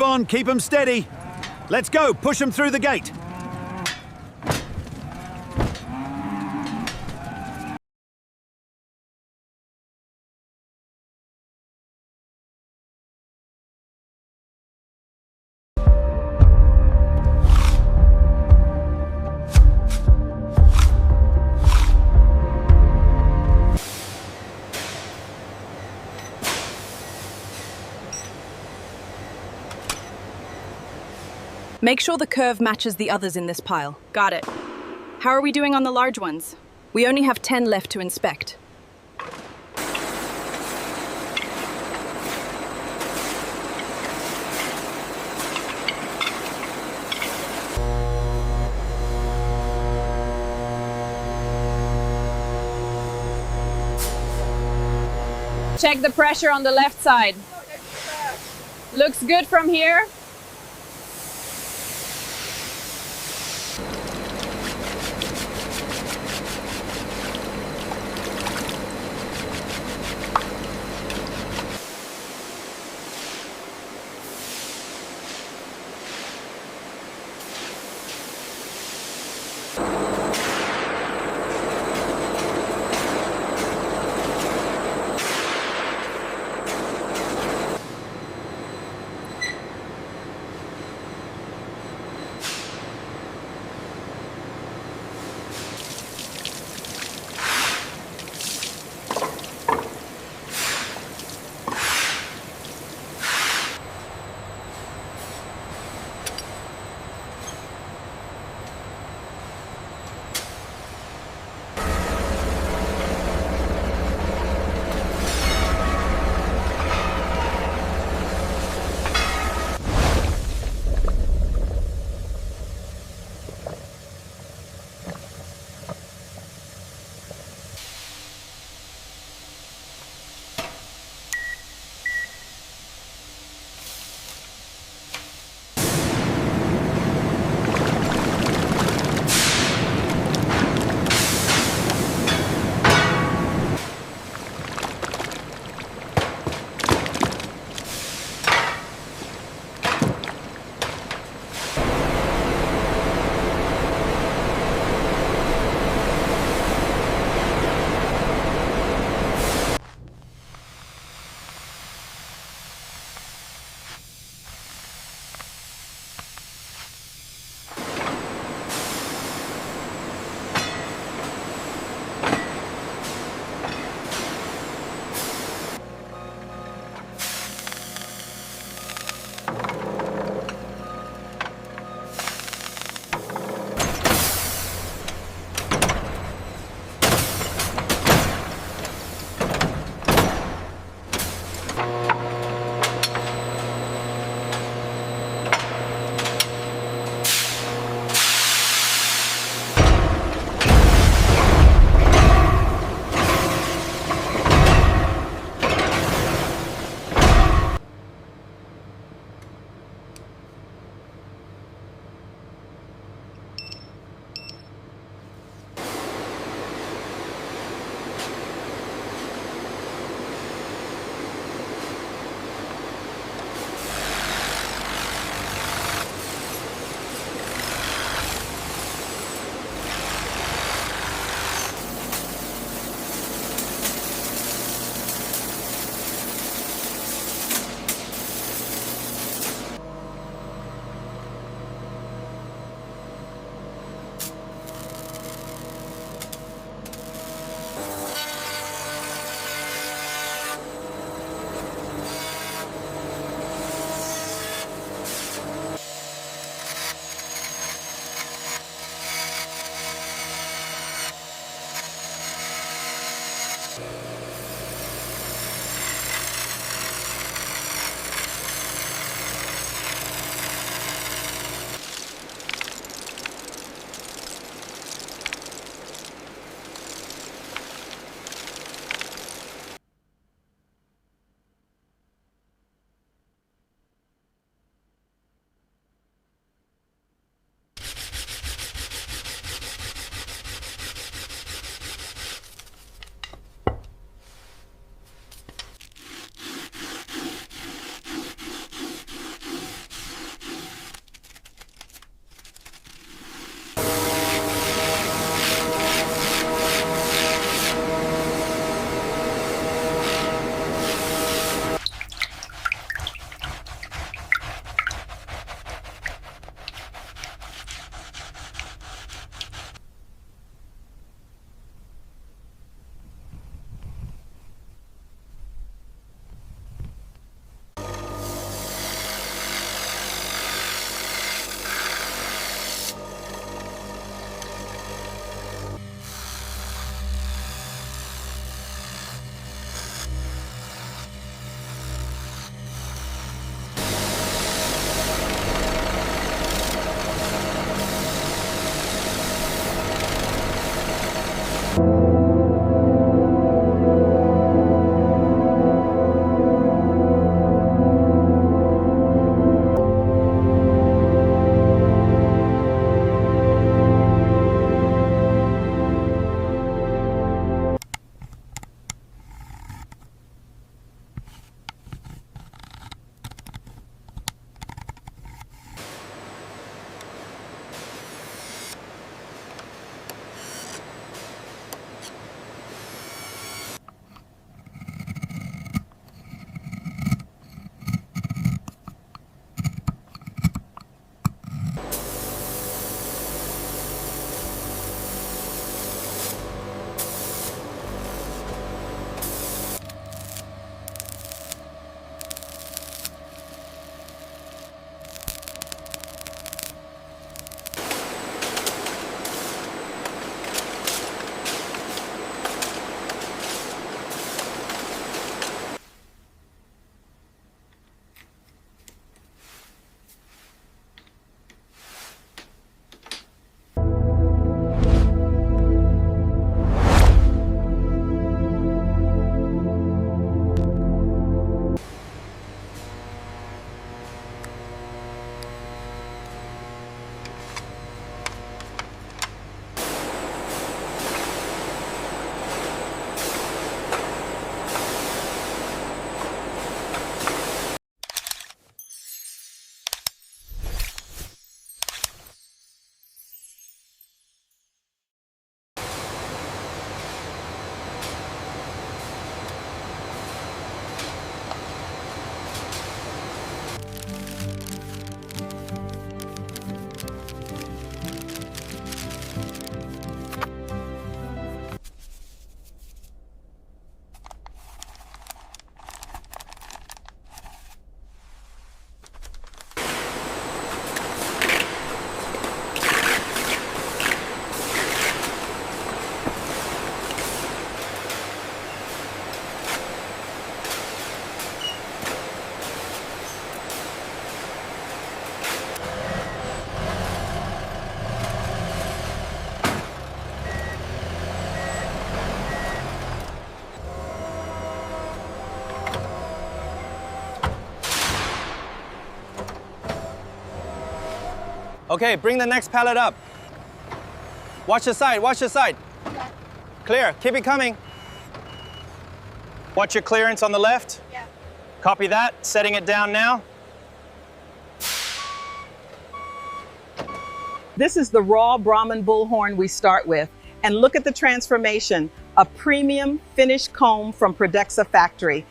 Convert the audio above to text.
on, keep them steady. Let's go, push them through the gate. Make sure the curve matches the others in this pile. Got it. How are we doing on the large ones? We only have 10 left to inspect. Check the pressure on the left side. Looks good from here. Okay, bring the next pallet up. Watch the side, watch the side. Clear, keep it coming. Watch your clearance on the left. Yeah. Copy that, setting it down now. This is the raw Brahman bullhorn we start with. And look at the transformation, a premium finished comb from Prodexa factory.